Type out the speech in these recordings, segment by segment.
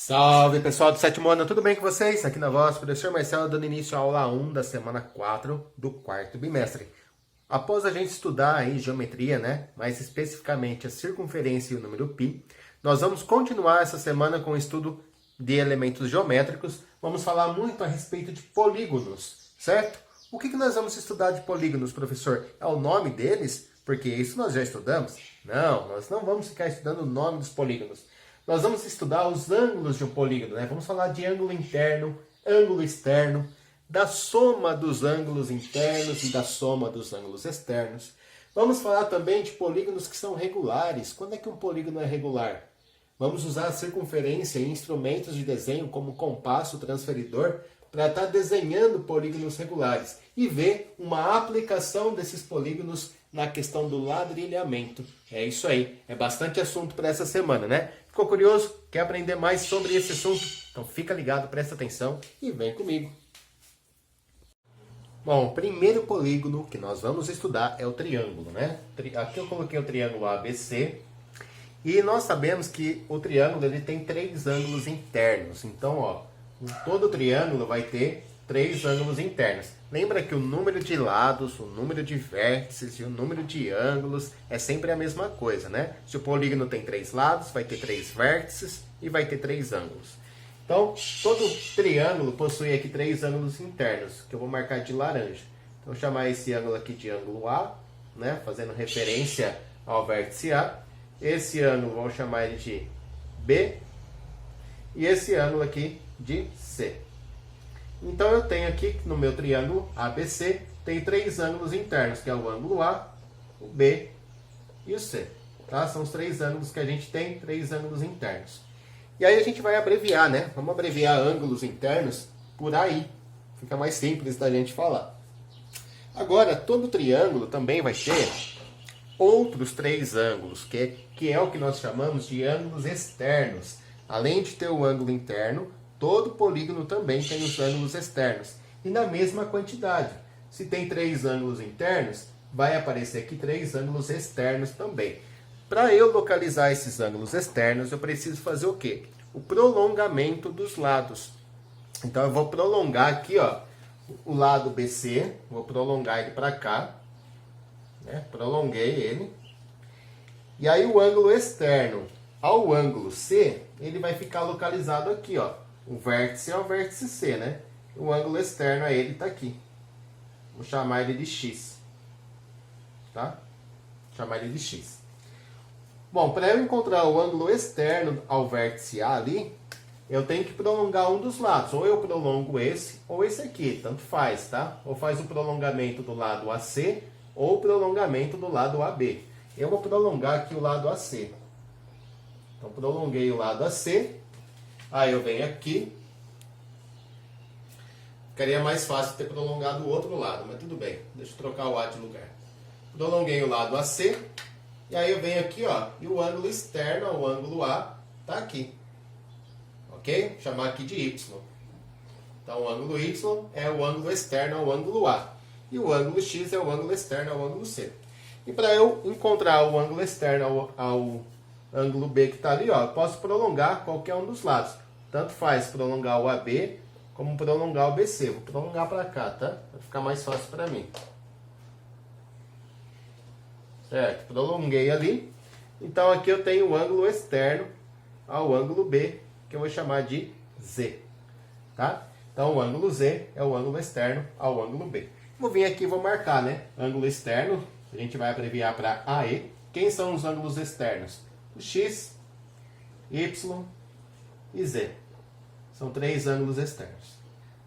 Salve pessoal do sétimo ano, tudo bem com vocês? Aqui na voz, professor Marcelo, dando início à aula 1 da semana 4 do quarto bimestre. Após a gente estudar aí geometria, né, mais especificamente a circunferência e o número π, nós vamos continuar essa semana com o estudo de elementos geométricos. Vamos falar muito a respeito de polígonos, certo? O que nós vamos estudar de polígonos, professor? É o nome deles? Porque isso nós já estudamos? Não, nós não vamos ficar estudando o nome dos polígonos. Nós vamos estudar os ângulos de um polígono, né? Vamos falar de ângulo interno, ângulo externo, da soma dos ângulos internos e da soma dos ângulos externos. Vamos falar também de polígonos que são regulares. Quando é que um polígono é regular? Vamos usar a circunferência e instrumentos de desenho como compasso, transferidor, para estar desenhando polígonos regulares e ver uma aplicação desses polígonos na questão do ladrilhamento. É isso aí, é bastante assunto para essa semana, né? Ficou curioso? Quer aprender mais sobre esse assunto? Então fica ligado, presta atenção e vem comigo. Bom, o primeiro polígono que nós vamos estudar é o triângulo, né? Aqui eu coloquei o triângulo ABC e nós sabemos que o triângulo ele tem três ângulos internos. Então, ó, todo triângulo vai ter três ângulos internos. Lembra que o número de lados, o número de vértices e o número de ângulos é sempre a mesma coisa, né? Se o polígono tem três lados, vai ter três vértices e vai ter três ângulos. Então, todo triângulo possui aqui três ângulos internos, que eu vou marcar de laranja. Então, vou chamar esse ângulo aqui de ângulo A, né? Fazendo referência ao vértice A. Esse ângulo, vamos chamar ele de B. E esse ângulo aqui de C. Então eu tenho aqui no meu triângulo ABC, tem três ângulos internos, que é o ângulo A, o B e o C. Tá? São os três ângulos que a gente tem, três ângulos internos. E aí a gente vai abreviar, né? Vamos abreviar ângulos internos por AI. Fica mais simples da gente falar. Agora, todo triângulo também vai ter outros três ângulos, que é o que nós chamamos de ângulos externos. Além de ter o ângulo interno, todo polígono também tem os ângulos externos. E na mesma quantidade. Se tem três ângulos internos, vai aparecer aqui três ângulos externos também. Para eu localizar esses ângulos externos, eu preciso fazer o quê? O prolongamento dos lados. Então eu vou prolongar aqui, ó, o lado BC, vou prolongar ele para cá. Né? Prolonguei ele. E aí o ângulo externo ao ângulo C, ele vai ficar localizado aqui, ó. O vértice é o vértice C, né? O ângulo externo a ele está aqui. Vou chamar ele de X. Tá? Vou chamar ele de X. Bom, para eu encontrar o ângulo externo ao vértice A ali, eu tenho que prolongar um dos lados. Ou eu prolongo esse, ou esse aqui. Tanto faz, tá? Ou faz o prolongamento do lado AC, ou o prolongamento do lado AB. Eu vou prolongar aqui o lado AC. Então, prolonguei o lado AC. Aí eu venho aqui. Ficaria mais fácil ter prolongado o outro lado, mas tudo bem. Deixa eu trocar o A de lugar. Prolonguei o lado AC. E aí eu venho aqui, ó. E o ângulo externo ao ângulo A tá aqui. Ok? Vou chamar aqui de Y. Então o ângulo Y é o ângulo externo ao ângulo A. E o ângulo X é o ângulo externo ao ângulo C. E para eu encontrar o ângulo externo ao ângulo B que está ali, ó, eu posso prolongar qualquer um dos lados. Tanto faz prolongar o AB como prolongar o BC. Vou prolongar para cá, tá? Vai ficar mais fácil para mim. Certo? Prolonguei ali. Então aqui eu tenho o ângulo externo ao ângulo B, que eu vou chamar de Z. Tá? Então o ângulo Z é o ângulo externo ao ângulo B. Vou vir aqui e vou marcar, né? Ângulo externo, a gente vai abreviar para AE. Quem são os ângulos externos? O X, Y e Z. São três ângulos externos.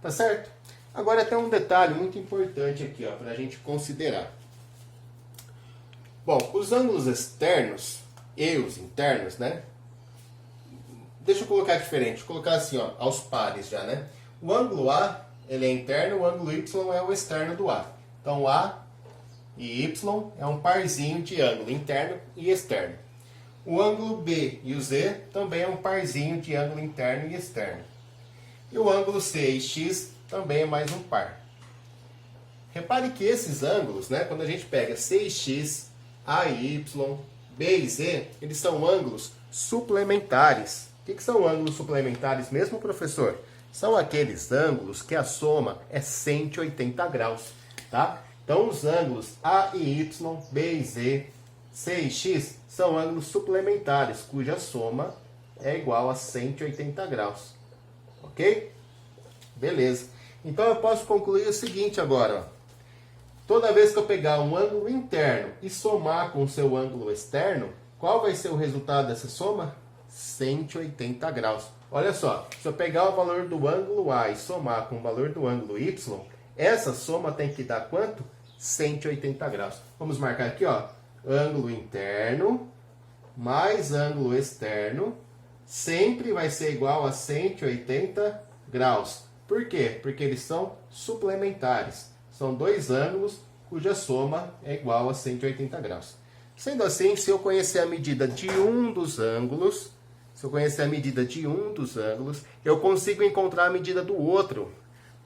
Tá certo? Agora tem um detalhe muito importante aqui, ó, para a gente considerar. Bom, os ângulos externos e os internos, né? Deixa eu colocar diferente. Vou colocar assim, ó, aos pares já, né? O ângulo A, ele é interno, o ângulo Y é o externo do A. Então, A e Y é um parzinho de ângulo interno e externo. O ângulo B e o Z também é um parzinho de ângulo interno e externo. E o ângulo C e X também é mais um par. Repare que esses ângulos, né, quando a gente pega C e X, A e Y, B e Z, eles são ângulos suplementares. O que são ângulos suplementares mesmo, professor? São aqueles ângulos que a soma é 180 graus, tá? Então, os ângulos A e Y, B e Z, C e X são ângulos suplementares, cuja soma é igual a 180 graus. Ok? Beleza. Então, eu posso concluir o seguinte agora. Ó. Toda vez que eu pegar um ângulo interno e somar com o seu ângulo externo, qual vai ser o resultado dessa soma? 180 graus. Olha só, se eu pegar o valor do ângulo A e somar com o valor do ângulo Y, essa soma tem que dar quanto? 180 graus. Vamos marcar aqui, ó, ângulo interno mais ângulo externo sempre vai ser igual a 180 graus. Por quê? Porque eles são suplementares. São dois ângulos cuja soma é igual a 180 graus. Sendo assim, se eu conhecer a medida de um dos ângulos, eu consigo encontrar a medida do outro.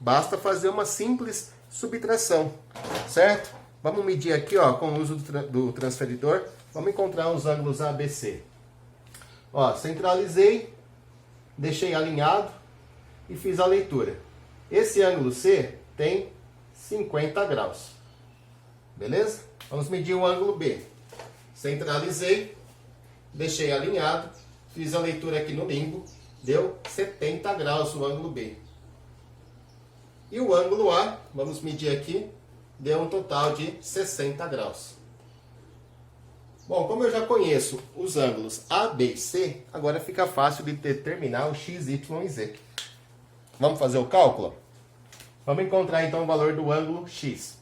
Basta fazer uma simples subtração, certo? Vamos medir aqui, ó, com o uso do transferidor. Vamos encontrar os ângulos ABC. Ó, centralizei, deixei alinhado e fiz a leitura. Esse ângulo C tem 50 graus. Beleza? Vamos medir o ângulo B. Centralizei, deixei alinhado, fiz a leitura aqui no limbo, deu 70 graus o ângulo B. E o ângulo A, vamos medir aqui, deu um total de 60 graus. Bom, como eu já conheço os ângulos A, B e C, agora fica fácil de determinar o X, Y e Z. Vamos fazer o cálculo? Vamos encontrar então o valor do ângulo X.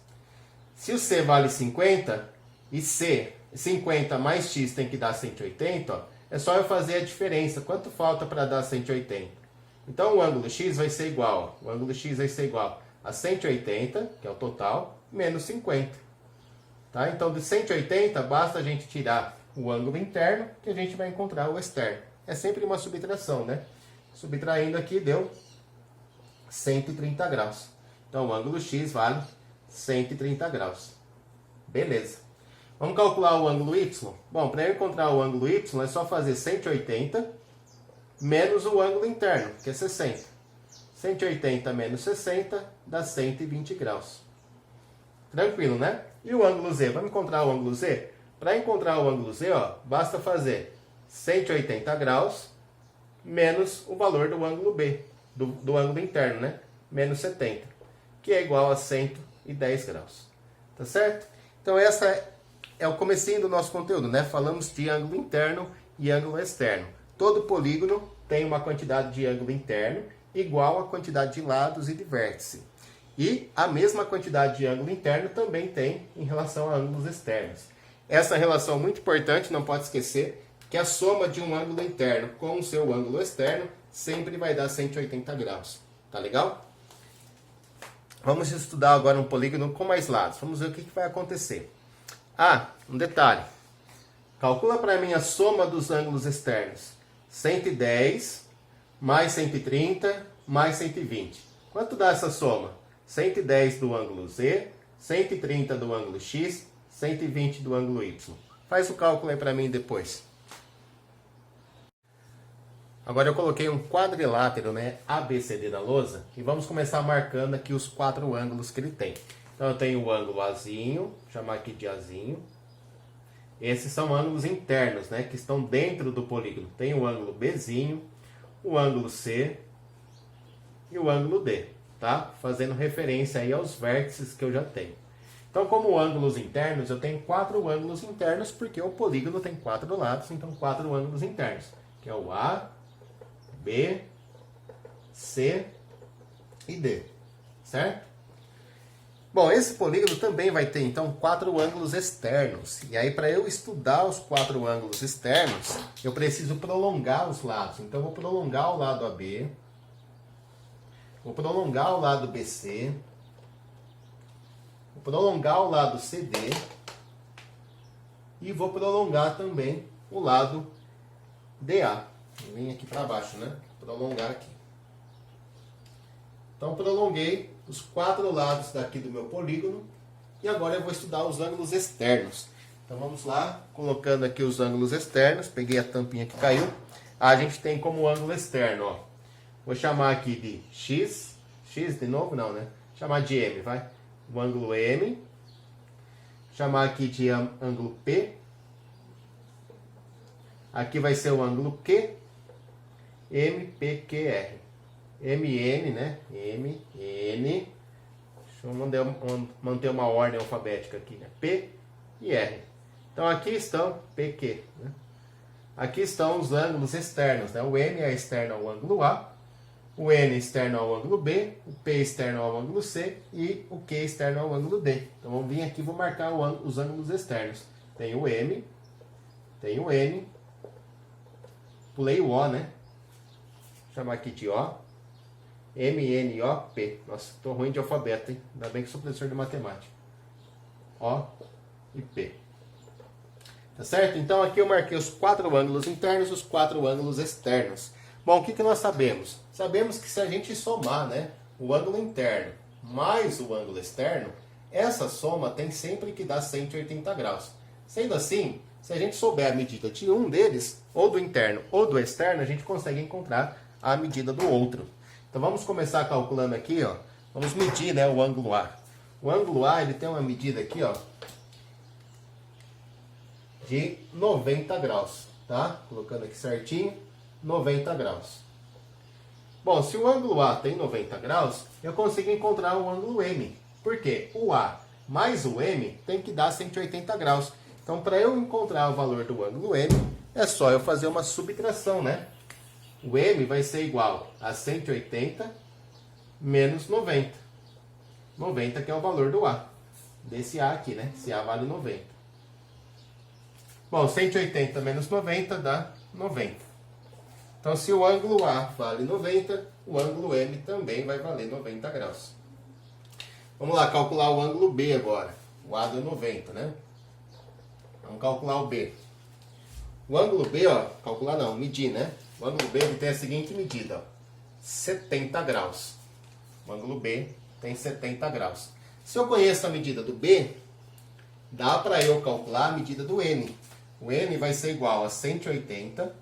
Se o C vale 50 e C, 50 mais X tem que dar 180, ó, é só eu fazer a diferença. Quanto falta para dar 180? Então o ângulo X vai ser igual, ó, o ângulo X vai ser igual a 180, que é o total, menos 50. Tá? Então de 180 basta a gente tirar o ângulo interno que a gente vai encontrar o externo. É sempre uma subtração, né? Subtraindo aqui deu 130 graus. Então o ângulo X vale 130 graus. Beleza. Vamos calcular o ângulo Y? Bom, para eu encontrar o ângulo Y é só fazer 180 menos o ângulo interno, que é 60. 180 menos 60 dá 120 graus. Tranquilo, né? E o ângulo Z? Vamos encontrar o ângulo Z? Para encontrar o ângulo Z, ó, basta fazer 180 graus menos o valor do ângulo B, do ângulo interno, né? Menos 70, que é igual a 110 graus. Tá certo? Então essa é o comecinho do nosso conteúdo, né? Falamos de ângulo interno e ângulo externo. Todo polígono tem uma quantidade de ângulo interno igual à quantidade de lados e de vértice. E a mesma quantidade de ângulo interno também tem em relação a ângulos externos. Essa relação muito importante, não pode esquecer, que a soma de um ângulo interno com o seu ângulo externo sempre vai dar 180 graus. Tá legal? Vamos estudar agora um polígono com mais lados. Vamos ver o que vai acontecer. Ah, um detalhe. Calcula para mim a soma dos ângulos externos. 110 mais 130 mais 120. Quanto dá essa soma? 110 do ângulo Z, 130 do ângulo X, 120 do ângulo Y. Faz o cálculo aí para mim depois. Agora eu coloquei um quadrilátero, né, ABCD na lousa, e vamos começar marcando aqui os 4 ângulos que ele tem. Então eu tenho o ângulo Azinho, vou chamar aqui de Azinho. Esses são ângulos internos, né, que estão dentro do polígono. Tem o ângulo Bzinho, o ângulo C e o ângulo D, tá? Fazendo referência aí aos vértices que eu já tenho. Então, como ângulos internos, eu tenho 4 ângulos internos, porque o polígono tem 4 lados, então 4 ângulos internos, que é o A, B, C e D, certo? Bom, esse polígono também vai ter, então, 4 ângulos externos. E aí, para eu estudar os 4 ângulos externos, eu preciso prolongar os lados. Então, eu vou prolongar o lado AB, vou prolongar o lado BC, vou prolongar o lado CD e vou prolongar também o lado DA. Vem aqui para baixo, né? Prolongar aqui. Então, prolonguei os 4 lados daqui do meu polígono. E agora eu vou estudar os ângulos externos. Então, vamos lá. Colocando aqui os ângulos externos. Peguei a tampinha que caiu. a gente tem como ângulo externo, ó. Vou chamar aqui de X. X de novo? Não, né? Chamar de M, vai. O ângulo M. Chamar aqui de ângulo P. Aqui vai ser o ângulo Q. MPQR. MN, né? MN. Deixa eu manter uma ordem alfabética aqui, né? P e R. Então aqui estão PQ, né? Aqui estão os ângulos externos, né? O M é externo ao ângulo A, o N externo ao ângulo B, o P externo ao ângulo C e o Q externo ao ângulo D. Então vamos vir aqui e vou marcar os ângulos externos. Tem o M, tem o N, pulei o O, né? Vou chamar aqui de O, M, N, O, P. Nossa, tô ruim de alfabeto, hein? Ainda bem que sou professor de matemática. O e P. Tá certo? Então aqui eu marquei os 4 ângulos internos e os 4 ângulos externos. Bom, o que nós sabemos? Sabemos que se a gente somar, né, o ângulo interno mais o ângulo externo, essa soma tem sempre que dar 180 graus. Sendo assim, se a gente souber a medida de um deles, ou do interno ou do externo, a gente consegue encontrar a medida do outro. Então vamos começar calculando aqui, ó. Vamos medir, né, o ângulo A. O ângulo A, ele tem uma medida aqui, ó, de 90 graus, tá? Colocando aqui certinho, 90 graus. Bom, se o ângulo A tem 90 graus, eu consigo encontrar o ângulo M. Por quê? O A mais o M tem que dar 180 graus. Então, para eu encontrar o valor do ângulo M, é só eu fazer uma subtração, né? O M vai ser igual a 180 menos 90. 90 que é o valor do A. Desse A aqui, né? Esse A vale 90. Bom, 180 menos 90 dá 90. Então, se o ângulo A vale 90, o ângulo M também vai valer 90 graus. Vamos lá, calcular o ângulo B agora. O A deu 90, né? Vamos calcular o B. O ângulo B, ó, calcular não, medir, né? O ângulo B ele tem a seguinte medida, ó, 70 graus. O ângulo B tem 70 graus. Se eu conheço a medida do B, dá para eu calcular a medida do N. O N vai ser igual a 180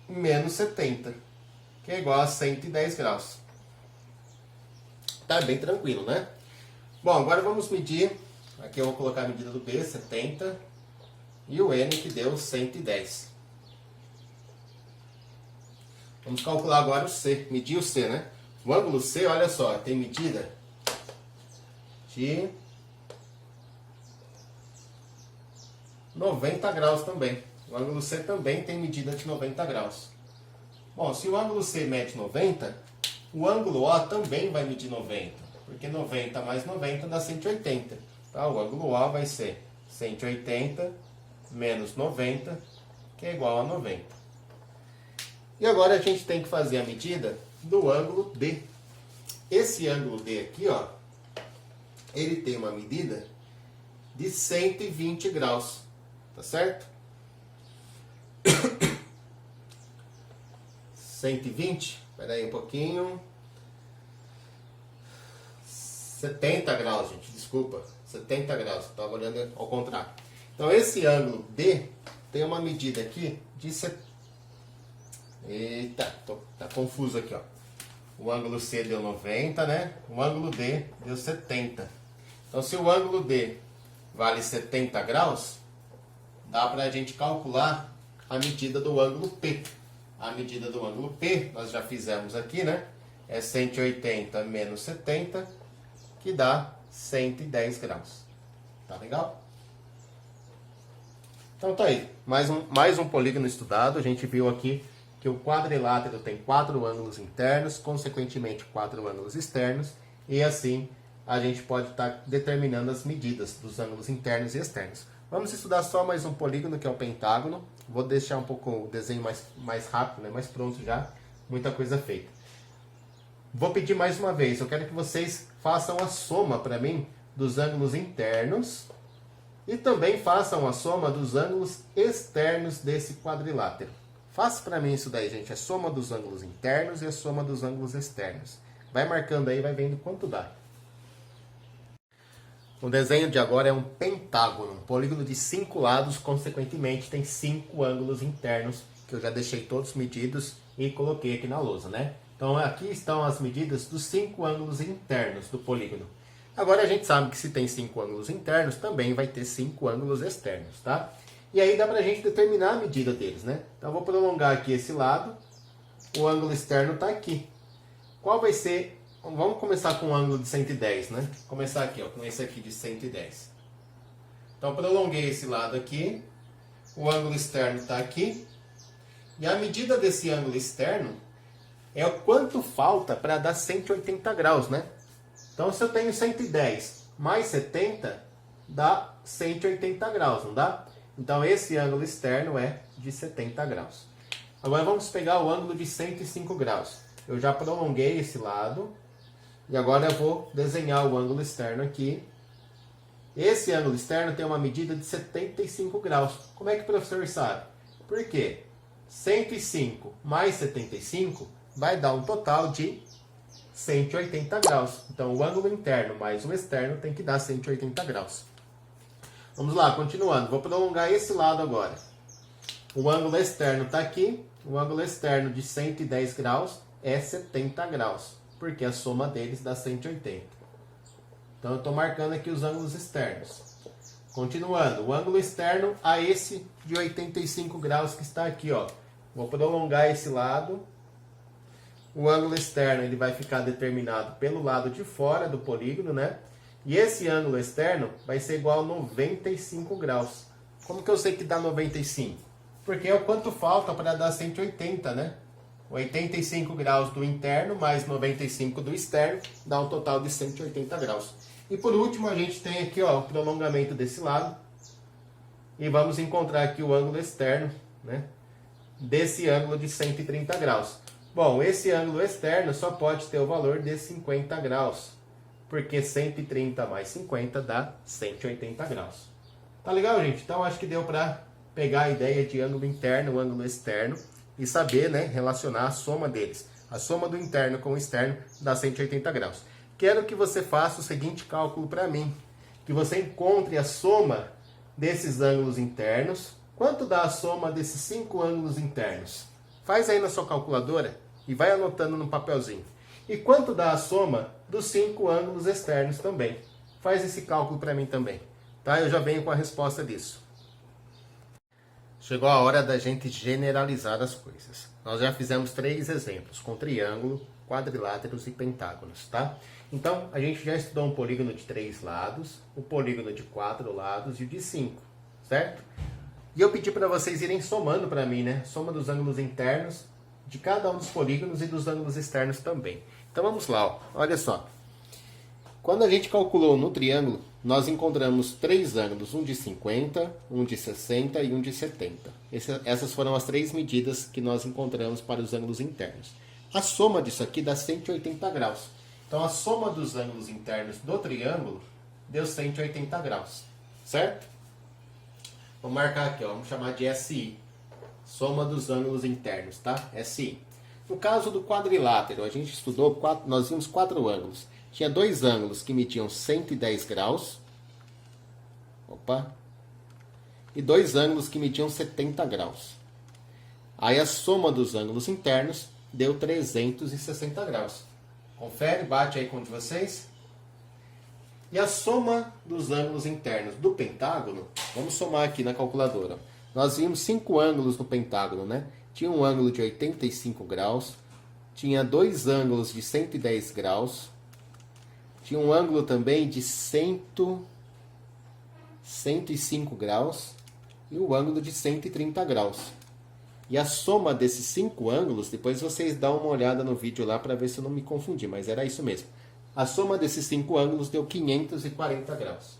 menos 70, que é igual a 110 graus. Tá bem tranquilo, né? Bom, agora vamos medir. Aqui eu vou colocar a medida do B, 70, e o N que deu 110. Vamos calcular agora o C, medir o C, né? O ângulo C, olha só, tem medida de 90 graus também. O ângulo C também tem medida de 90 graus. Bom, se o ângulo C mede 90, o ângulo O também vai medir 90. Porque 90 mais 90 dá 180. Tá? O ângulo O vai ser 180 menos 90, que é igual a 90. E agora a gente tem que fazer a medida do ângulo D. Esse ângulo D aqui, ó, ele tem uma medida de 120 graus. Tá certo? 120, espera aí um pouquinho. 70 graus, gente, desculpa. 70 graus, estava olhando ao contrário. Então esse ângulo D tem uma medida aqui de... Eita, tá confuso aqui, ó. O ângulo C deu 90, né? O ângulo D deu 70. Então se o ângulo D vale 70 graus... dá para a gente calcular a medida do ângulo P. A medida do ângulo P, nós já fizemos aqui, né? É 180 menos 70, que dá 110 graus. Tá legal? Então tá aí. Mais um polígono estudado. A gente viu aqui que o quadrilátero tem 4 ângulos internos, consequentemente 4 ângulos externos. E assim a gente pode estar determinando as medidas dos ângulos internos e externos. Vamos estudar só mais um polígono, que é o pentágono. Vou deixar um pouco o desenho mais rápido, né? Mais pronto já. Muita coisa feita. Vou pedir mais uma vez. Eu quero que vocês façam a soma para mim dos ângulos internos e também façam a soma dos ângulos externos desse quadrilátero. Faça para mim isso daí, gente. A soma dos ângulos internos e a soma dos ângulos externos. Vai marcando aí, vai vendo quanto dá. O desenho de agora é um pentágono, um polígono de 5 lados, consequentemente tem 5 ângulos internos, que eu já deixei todos medidos e coloquei aqui na lousa, né? Então aqui estão as medidas dos 5 ângulos internos do polígono. Agora a gente sabe que se tem 5 ângulos internos, também vai ter 5 ângulos externos, tá? E aí dá pra gente determinar a medida deles, né? Então eu vou prolongar aqui esse lado, o ângulo externo está aqui. Qual vai ser... Vamos começar com um ângulo de 110, né? Começar aqui, ó, com esse aqui de 110. Então, prolonguei esse lado aqui. O ângulo externo está aqui. E a medida desse ângulo externo é o quanto falta para dar 180 graus, né? Então, se eu tenho 110 mais 70, dá 180 graus, não dá? Então, esse ângulo externo é de 70 graus. Agora, vamos pegar o ângulo de 105 graus. Eu já prolonguei esse lado. E agora eu vou desenhar o ângulo externo aqui. Esse ângulo externo tem uma medida de 75 graus. Como é que o professor sabe? Por quê? 105 mais 75 vai dar um total de 180 graus. Então, o ângulo interno mais o externo tem que dar 180 graus. Vamos lá, continuando. Vou prolongar esse lado agora. O ângulo externo está aqui. O ângulo externo de 110 graus é 70 graus. Porque a soma deles dá 180. Então eu estou marcando aqui os ângulos externos. Continuando, o ângulo externo a esse de 85 graus que está aqui, ó. Vou prolongar esse lado. O ângulo externo ele vai ficar determinado pelo lado de fora do polígono, né? E esse ângulo externo vai ser igual a 95 graus. Como que eu sei que dá 95? Porque é o quanto falta para dar 180, né? 85 graus do interno mais 95 do externo dá um total de 180 graus. E por último a gente tem aqui, ó, o prolongamento desse lado. E vamos encontrar aqui o ângulo externo, né, desse ângulo de 130 graus. Bom, esse ângulo externo só pode ter o valor de 50 graus. Porque 130 mais 50 dá 180 graus. Tá legal, gente? Então acho que deu para pegar a ideia de ângulo interno, ângulo externo. E saber, né, relacionar a soma deles. A soma do interno com o externo dá 180 graus. Quero que você faça o seguinte cálculo para mim. Que você encontre a soma desses ângulos internos. Quanto dá a soma desses 5 ângulos internos? Faz aí na sua calculadora e vai anotando no papelzinho. E quanto dá a soma dos 5 ângulos externos também? Faz esse cálculo para mim também. Tá? Eu já venho com a resposta disso. Chegou a hora da gente generalizar as coisas. Nós já fizemos 3 exemplos, com triângulo, quadriláteros e pentágonos, tá? Então, a gente já estudou um polígono de 3 lados, o polígono de 4 lados e o de 5, certo? E eu pedi para vocês irem somando para mim, né? Soma dos ângulos internos de cada um dos polígonos e dos ângulos externos também. Então, vamos lá, ó. Olha só. Quando a gente calculou no triângulo, nós encontramos 3 ângulos, um de 50, um de 60 e um de 70. Essas foram as 3 medidas que nós encontramos para os ângulos internos. A soma disso aqui dá 180 graus. Então, a soma dos ângulos internos do triângulo deu 180 graus, certo? Vou marcar aqui, ó, vamos chamar de SI. Soma dos ângulos internos, tá? SI. No caso do quadrilátero, a gente estudou, nós vimos 4 ângulos. Tinha 2 ângulos que mediam 110 graus. Opa. E 2 ângulos que mediam 70 graus. Aí a soma dos ângulos internos deu 360 graus. Confere, bate aí com um de vocês. E a soma dos ângulos internos do pentágono, vamos somar aqui na calculadora. Nós vimos 5 ângulos no pentágono, né? Tinha um ângulo de 85 graus. Tinha 2 ângulos de 110 graus. Tinha um ângulo também de 105 graus e o ângulo de 130 graus. E a soma desses 5 ângulos, depois vocês dão uma olhada no vídeo lá para ver se eu não me confundi, mas era isso mesmo. A soma desses 5 ângulos deu 540 graus.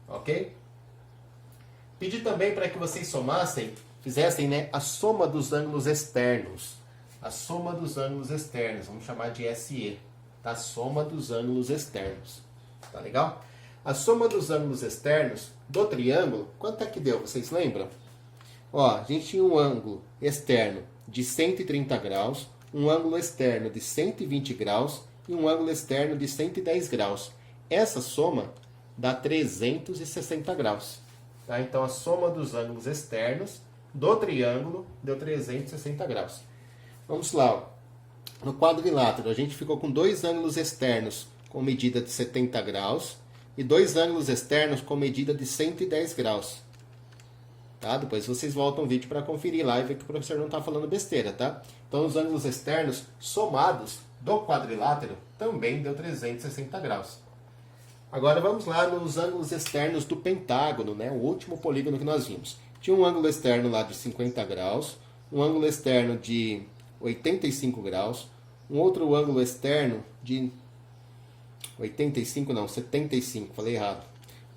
Ok? Pedi também para que vocês somassem, fizessem, né, a soma dos ângulos externos. A soma dos ângulos externos, vamos chamar de SE. A soma dos ângulos externos. Tá legal? A soma dos ângulos externos do triângulo, quanto é que deu? Vocês lembram? Ó, a gente tinha um ângulo externo de 130 graus, um ângulo externo de 120 graus e um ângulo externo de 110 graus. Essa soma dá 360 graus. Tá? Então, a soma dos ângulos externos do triângulo deu 360 graus. Vamos lá. Ó. No quadrilátero, a gente ficou com dois ângulos externos com medida de 70 graus e dois ângulos externos com medida de 110 graus. Tá? Depois vocês voltam o vídeo para conferir lá e ver que o professor não está falando besteira, tá? Então, os ângulos externos somados do quadrilátero também deu 360 graus. Agora vamos lá nos ângulos externos do pentágono, né? O último polígono que nós vimos. Tinha um ângulo externo lá de 50 graus, um ângulo externo de 85 graus, um outro ângulo externo de 75, falei errado.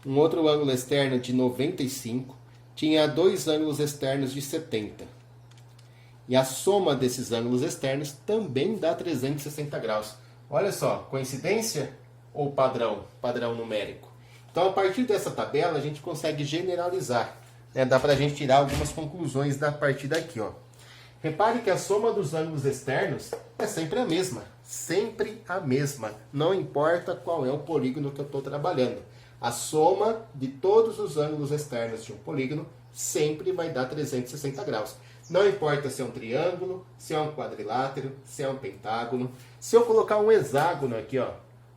Um outro ângulo externo de 95, tinha dois ângulos externos de 70. E a soma desses ângulos externos também dá 360 graus. Olha só, coincidência ou padrão numérico? Então, a partir dessa tabela, a gente consegue generalizar. Né? Dá para a gente tirar algumas conclusões a partir daqui. Ó. Repare que a soma dos ângulos externos é sempre a mesma. Sempre a mesma. Não importa qual é o polígono que eu estou trabalhando. A soma de todos os ângulos externos de um polígono sempre vai dar 360 graus. Não importa se é um triângulo, se é um quadrilátero, se é um pentágono. Se eu colocar um hexágono aqui, ó,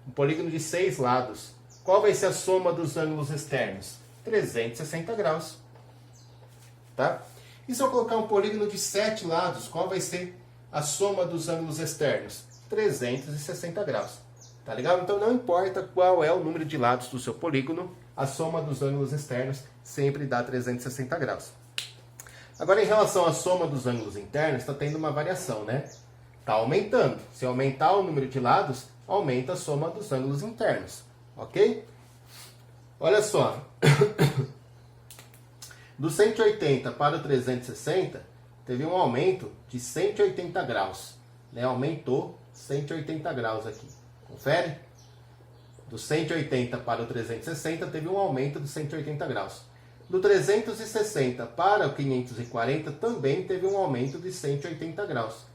um polígono de 6 lados, qual vai ser a soma dos ângulos externos? 360 graus. Tá? E se eu colocar um polígono de 7 lados, qual vai ser a soma dos ângulos externos? 360 graus. Tá legal? Então não importa qual é o número de lados do seu polígono, a soma dos ângulos externos sempre dá 360 graus. Agora, em relação à soma dos ângulos internos, está tendo uma variação, né? Está aumentando. Se aumentar o número de lados, aumenta a soma dos ângulos internos. Ok? Olha só. Do 180 para o 360, teve um aumento de 180 graus. Né? Aumentou 180 graus aqui. Confere? Do 180 para o 360, teve um aumento de 180 graus. Do 360 para o 540, também teve um aumento de 180 graus.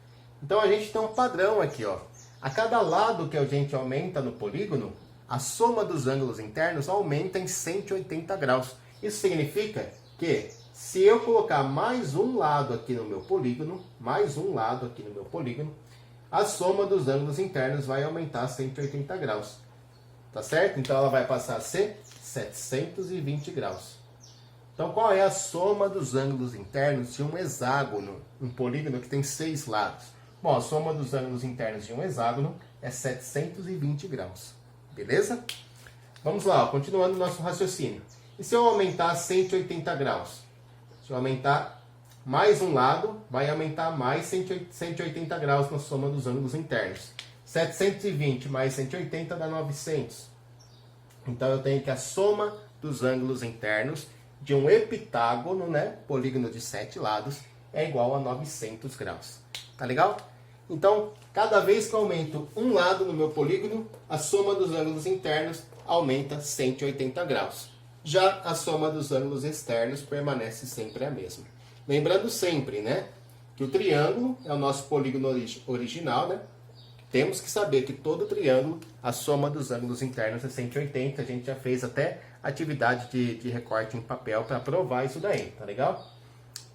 Então, a gente tem um padrão aqui. Ó. A cada lado que a gente aumenta no polígono, a soma dos ângulos internos aumenta em 180 graus. Isso significa que se eu colocar mais um lado aqui no meu polígono, a soma dos ângulos internos vai aumentar 180 graus. Tá certo? Então ela vai passar a ser 720 graus. Então qual é a soma dos ângulos internos de um hexágono, um polígono que tem 6 lados? Bom, a soma dos ângulos internos de um hexágono é 720 graus. Beleza? Vamos lá, ó, continuando o nosso raciocínio. E se eu aumentar 180 graus? Se eu aumentar mais um lado, vai aumentar mais 180 graus na soma dos ângulos internos. 720 mais 180 dá 900. Então eu tenho que a soma dos ângulos internos de um heptágono, né, polígono de 7 lados, é igual a 900 graus. Tá legal? Então, cada vez que eu aumento um lado no meu polígono, a soma dos ângulos internos aumenta 180 graus. Já a soma dos ângulos externos permanece sempre a mesma. Lembrando sempre, né, que o triângulo é o nosso polígono original, né? Temos que saber que todo triângulo, a soma dos ângulos internos é 180. A gente já fez até atividade de recorte em papel para provar isso daí, tá legal?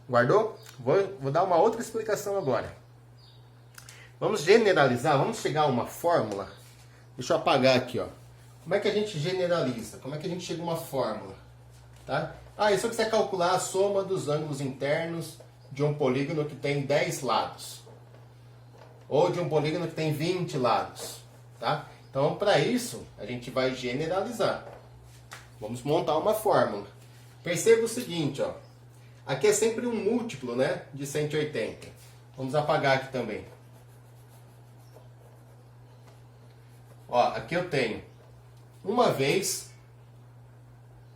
Guardou? Vou dar uma outra explicação agora. Vamos generalizar, vamos chegar a uma fórmula. Deixa eu apagar aqui, ó. Como é que a gente generaliza? Como é que a gente chega a uma fórmula? Tá? E se eu quiser calcular a soma dos ângulos internos de um polígono que tem 10 lados. Ou de um polígono que tem 20 lados. Tá? Então, para isso, a gente vai generalizar. Vamos montar uma fórmula. Perceba o seguinte, ó. Aqui é sempre um múltiplo, né, de 180. Vamos apagar aqui também. Ó, aqui eu tenho uma vez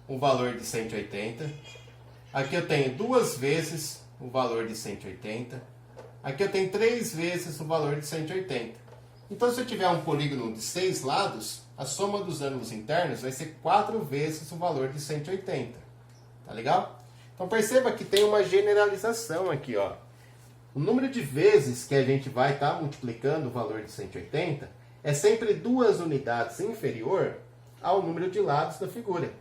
o valor de 180. Aqui eu tenho duas vezes o valor de 180. Aqui eu tenho 3 vezes o valor de 180. Então, se eu tiver um polígono de 6 lados, a soma dos ângulos internos vai ser 4 vezes o valor de 180. Tá legal? Então, perceba que tem uma generalização aqui, ó. O número de vezes que a gente vai estar multiplicando o valor de 180 é sempre 2 unidades inferior ao número de lados da figura.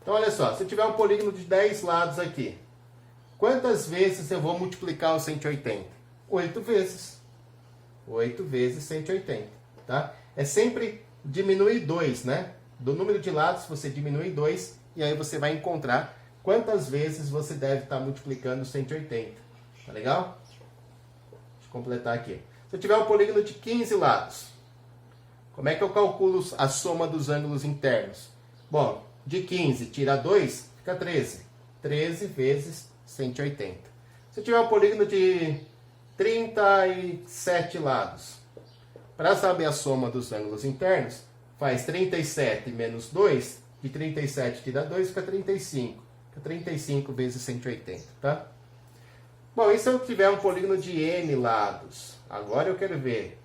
Então, olha só, se eu tiver um polígono de 10 lados aqui, quantas vezes eu vou multiplicar o 180? 8 vezes. 8 vezes 180, tá? É sempre diminuir 2, né? Do número de lados, você diminui 2, e aí você vai encontrar quantas vezes você deve estar multiplicando 180. Tá legal? Deixa eu completar aqui. Se eu tiver um polígono de 15 lados, como é que eu calculo a soma dos ângulos internos? Bom, de 15 tira 2, fica 13. 13 vezes 180. Se eu tiver um polígono de 37 lados, para saber a soma dos ângulos internos, faz 37 menos 2, de 37 tira 2, fica 35. Fica 35 vezes 180, tá? Bom, e se eu tiver um polígono de n lados? Agora eu quero ver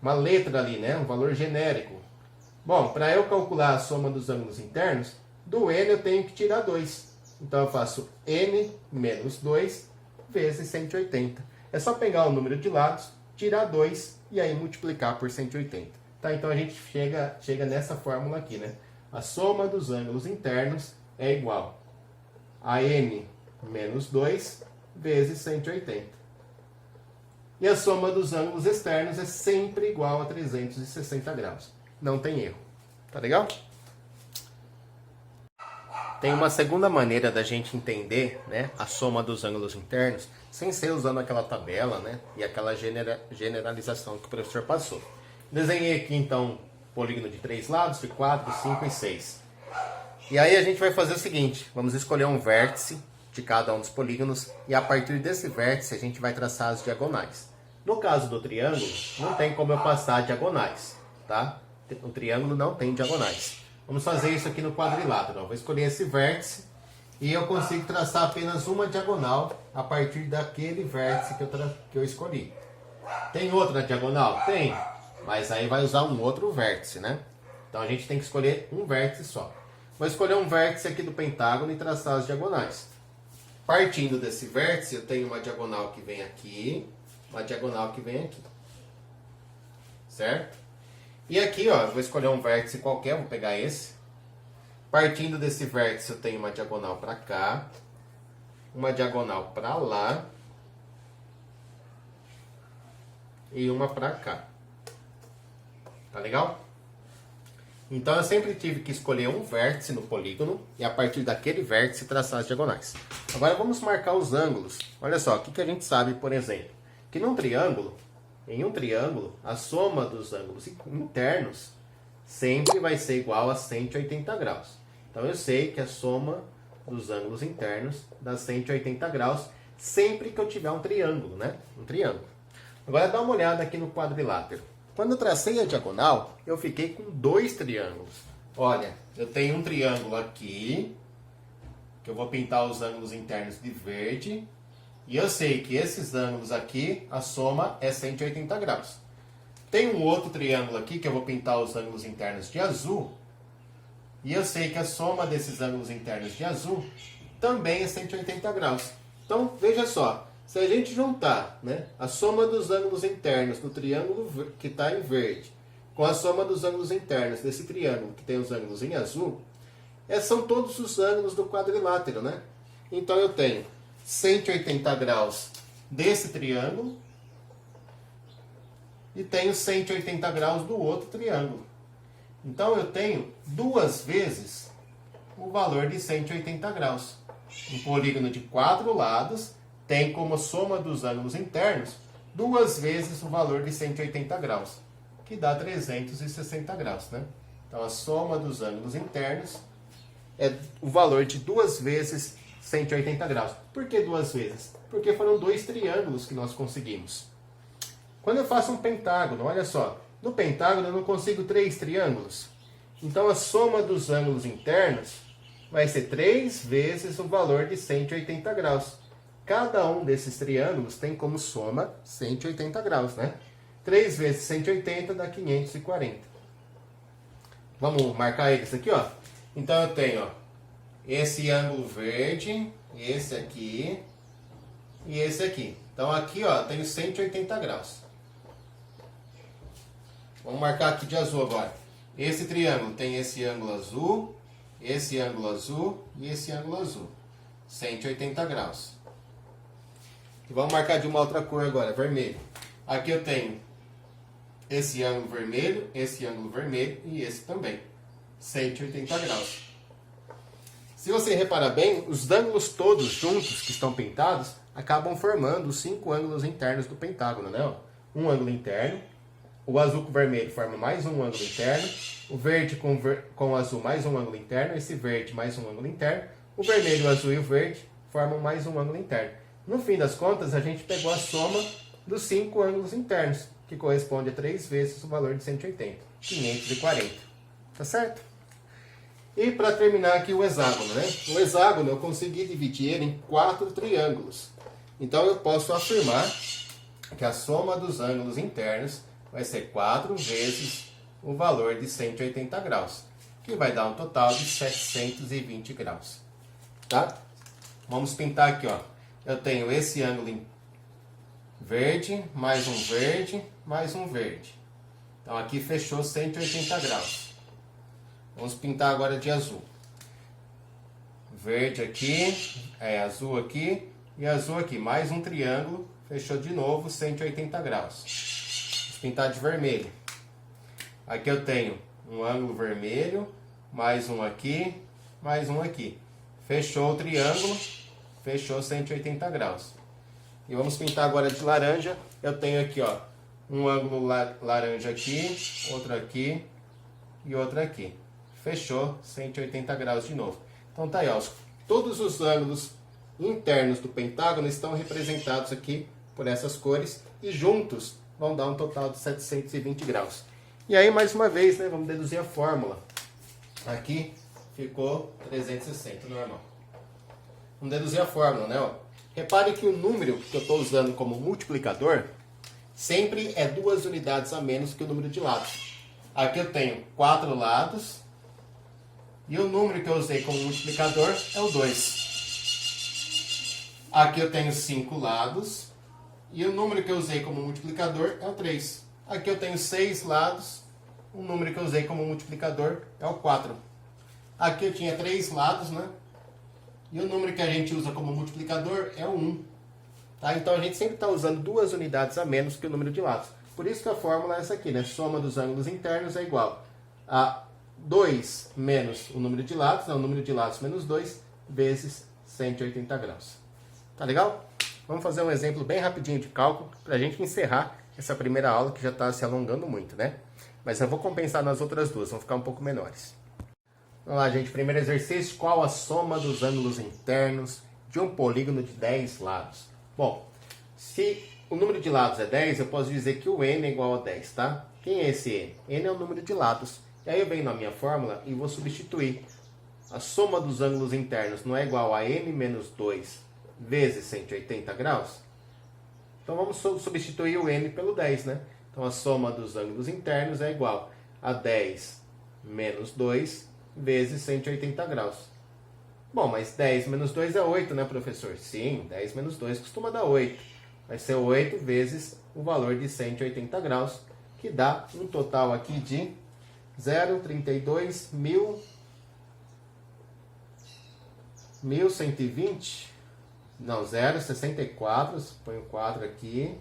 uma letra ali, né? Um valor genérico. Bom, para eu calcular a soma dos ângulos internos, do n eu tenho que tirar 2. Então eu faço n menos 2 vezes 180. É só pegar o número de lados, tirar 2 e aí multiplicar por 180. Tá? Então a gente chega nessa fórmula aqui, né? A soma dos ângulos internos é igual a n menos 2 vezes 180. E a soma dos ângulos externos é sempre igual a 360 graus. Não tem erro. Tá legal? Tem uma segunda maneira da gente entender, né, a soma dos ângulos internos, sem ser usando aquela tabela, né, e aquela generalização que o professor passou. Desenhei aqui, então, polígono de 3 lados, de 4, 5 e 6. E aí a gente vai fazer o seguinte, vamos escolher um vértice de cada um dos polígonos, e a partir desse vértice a gente vai traçar as diagonais. No caso do triângulo, não tem como eu passar diagonais, tá? O triângulo não tem diagonais. Vamos fazer isso aqui no quadrilátero. Vou escolher esse vértice e eu consigo traçar apenas uma diagonal a partir daquele vértice que eu escolhi. Tem outra diagonal? Tem, mas aí vai usar um outro vértice, né? Então a gente tem que escolher um vértice só. Vou escolher um vértice aqui do pentágono e traçar as diagonais. Partindo desse vértice, eu tenho uma diagonal que vem aqui, uma diagonal que vem aqui. Certo? E aqui, ó, eu vou escolher um vértice qualquer, vou pegar esse. Partindo desse vértice, eu tenho uma diagonal para cá, uma diagonal para lá e uma para cá. Tá legal? Então, eu sempre tive que escolher um vértice no polígono e a partir daquele vértice traçar as diagonais. Agora, vamos marcar os ângulos. Olha só, o que a gente sabe, por exemplo? Que num triângulo, em um triângulo, a soma dos ângulos internos sempre vai ser igual a 180 graus. Então eu sei que a soma dos ângulos internos dá 180 graus sempre que eu tiver um triângulo, né? Um triângulo. Agora dá uma olhada aqui no quadrilátero. Quando eu tracei a diagonal, eu fiquei com 2 triângulos. Olha, eu tenho um triângulo aqui, que eu vou pintar os ângulos internos de verde. E eu sei que esses ângulos aqui, a soma é 180 graus. Tem um outro triângulo aqui que eu vou pintar os ângulos internos de azul. E eu sei que a soma desses ângulos internos de azul também é 180 graus. Então, veja só. Se a gente juntar, né, a soma dos ângulos internos do triângulo que está em verde com a soma dos ângulos internos desse triângulo que tem os ângulos em azul, são todos os ângulos do quadrilátero, né? Então, eu tenho 180 graus desse triângulo e tenho 180 graus do outro triângulo. Então eu tenho 2 vezes o valor de 180 graus. Um polígono de 4 lados tem como soma dos ângulos internos 2 vezes o valor de 180 graus, que dá 360 graus, né? Então a soma dos ângulos internos é o valor de 2 vezes 180 graus. Por que 2 vezes? Porque foram 2 triângulos que nós conseguimos. Quando eu faço um pentágono, olha só, no pentágono eu não consigo 3 triângulos. Então a soma dos ângulos internos vai ser 3 vezes o valor de 180 graus. Cada um desses triângulos tem como soma 180 graus, né? 3 vezes 180 dá 540. Vamos marcar eles aqui, ó. Então eu tenho, ó, esse ângulo verde, esse aqui e esse aqui. Então aqui, ó, tenho 180 graus. Vamos marcar aqui de azul agora. Esse triângulo tem esse ângulo azul e esse ângulo azul. 180 graus. E vamos marcar de uma outra cor agora, vermelho. Aqui eu tenho esse ângulo vermelho e esse também. 180 graus. Se você reparar bem, os ângulos todos juntos que estão pintados acabam formando os 5 ângulos internos do pentágono, né? Um ângulo interno, o azul com o vermelho forma mais um ângulo interno, o verde com o azul mais um ângulo interno, esse verde mais um ângulo interno, o vermelho, o azul e o verde formam mais um ângulo interno. No fim das contas, a gente pegou a soma dos 5 ângulos internos, que corresponde a 3 vezes o valor de 180, 540. Tá certo? E para terminar aqui o hexágono, né? O hexágono eu consegui dividir ele em 4 triângulos. Então eu posso afirmar que a soma dos ângulos internos vai ser 4 vezes o valor de 180 graus, que vai dar um total de 720 graus. Tá? Vamos pintar aqui, ó. Eu tenho esse ângulo verde, mais um verde, mais um verde. Então aqui fechou 180 graus. Vamos pintar agora de azul. Verde aqui, azul aqui e azul aqui. Mais um triângulo, fechou de novo 180 graus. Vamos pintar de vermelho. Aqui eu tenho um ângulo vermelho, mais um aqui, mais um aqui. Fechou o triângulo, fechou 180 graus. E vamos pintar agora de laranja. Eu tenho aqui, ó, um ângulo laranja aqui, outro aqui e outro aqui. Fechou 180 graus de novo. Então tá aí, ó, todos os ângulos internos do pentágono estão representados aqui por essas cores e juntos vão dar um total de 720 graus. E aí, mais uma vez, né, vamos deduzir a fórmula. Aqui ficou 360, normal. Vamos deduzir a fórmula, né? Ó. Repare que o número que eu estou usando como multiplicador sempre é 2 unidades a menos que o número de lados. Aqui eu tenho 4 lados e o número que eu usei como multiplicador é o 2. Aqui eu tenho 5 lados e o número que eu usei como multiplicador é o 3. Aqui eu tenho 6 lados, o número que eu usei como multiplicador é o 4. Aqui eu tinha 3 lados, né? E o número que a gente usa como multiplicador é o 1. Tá? Então a gente sempre está usando 2 unidades a menos que o número de lados. Por isso que a fórmula é essa aqui, né? Soma dos ângulos internos é igual a 2 menos o número de lados, o número de lados menos 2, vezes 180 graus. Tá legal? Vamos fazer um exemplo bem rapidinho de cálculo para a gente encerrar essa primeira aula que já está se alongando muito, né? Mas eu vou compensar nas outras duas, vão ficar um pouco menores. Vamos lá, gente. Primeiro exercício. Qual a soma dos ângulos internos de um polígono de 10 lados? Bom, se o número de lados é 10, eu posso dizer que o n é igual a 10, tá? Quem é esse n? n é o número de lados. E aí eu venho na minha fórmula e vou substituir. A soma dos ângulos internos não é igual a n menos 2 vezes 180 graus? Então vamos substituir o n pelo 10, né? Então a soma dos ângulos internos é igual a 10 menos 2 vezes 180 graus. Bom, mas 10 menos 2 é 8, né, professor? Sim, 10 menos 2 costuma dar 8. Vai ser 8 vezes o valor de 180 graus, que dá um total aqui de 0,32.120. Não, 0,64. Põe o 4 aqui.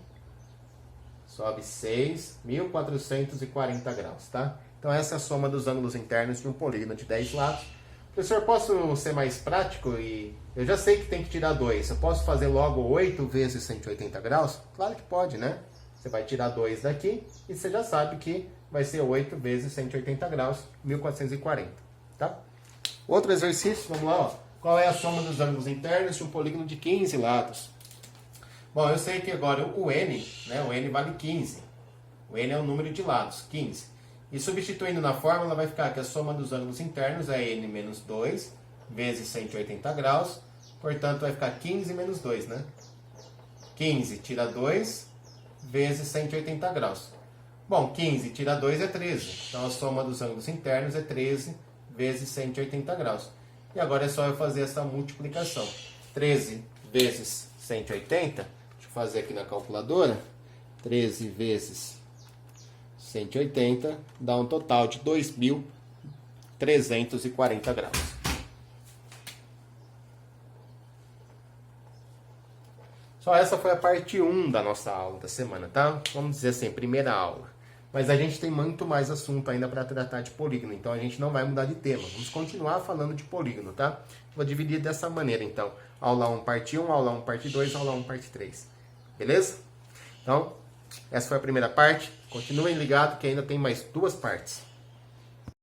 Sobe 6, 1.440 graus, tá? Então essa é a soma dos ângulos internos de um polígono de 10 lados. Professor, posso ser mais prático e eu já sei que tem que tirar 2. Eu posso fazer logo 8 vezes 180 graus? Claro que pode, né? Você vai tirar 2 daqui e você já sabe que vai ser 8 vezes 180 graus, 1440, tá? Outro exercício, vamos lá, ó. Qual é a soma dos ângulos internos de um polígono de 15 lados? Bom, eu sei que agora o n, né? O n vale 15. O n é o número de lados, 15. E substituindo na fórmula vai ficar que a soma dos ângulos internos é n menos 2 vezes 180 graus. Portanto, vai ficar 15 menos 2, né? 15 tira 2 vezes 180 graus. Bom, 15 tira 2 é 13. Então, a soma dos ângulos internos é 13 vezes 180 graus. E agora é só eu fazer essa multiplicação. 13 vezes 180, deixa eu fazer aqui na calculadora. 13 vezes 180 dá um total de 2.340 graus. Só essa foi a parte 1 da nossa aula da semana, tá? Vamos dizer assim, primeira aula. Mas a gente tem muito mais assunto ainda para tratar de polígono, então a gente não vai mudar de tema. Vamos continuar falando de polígono, tá? Vou dividir dessa maneira, então. Aula 1, parte 1, aula 1, parte 2, aula 1, parte 3. Beleza? Então, essa foi a primeira parte. Continuem ligados que ainda tem mais 2 partes.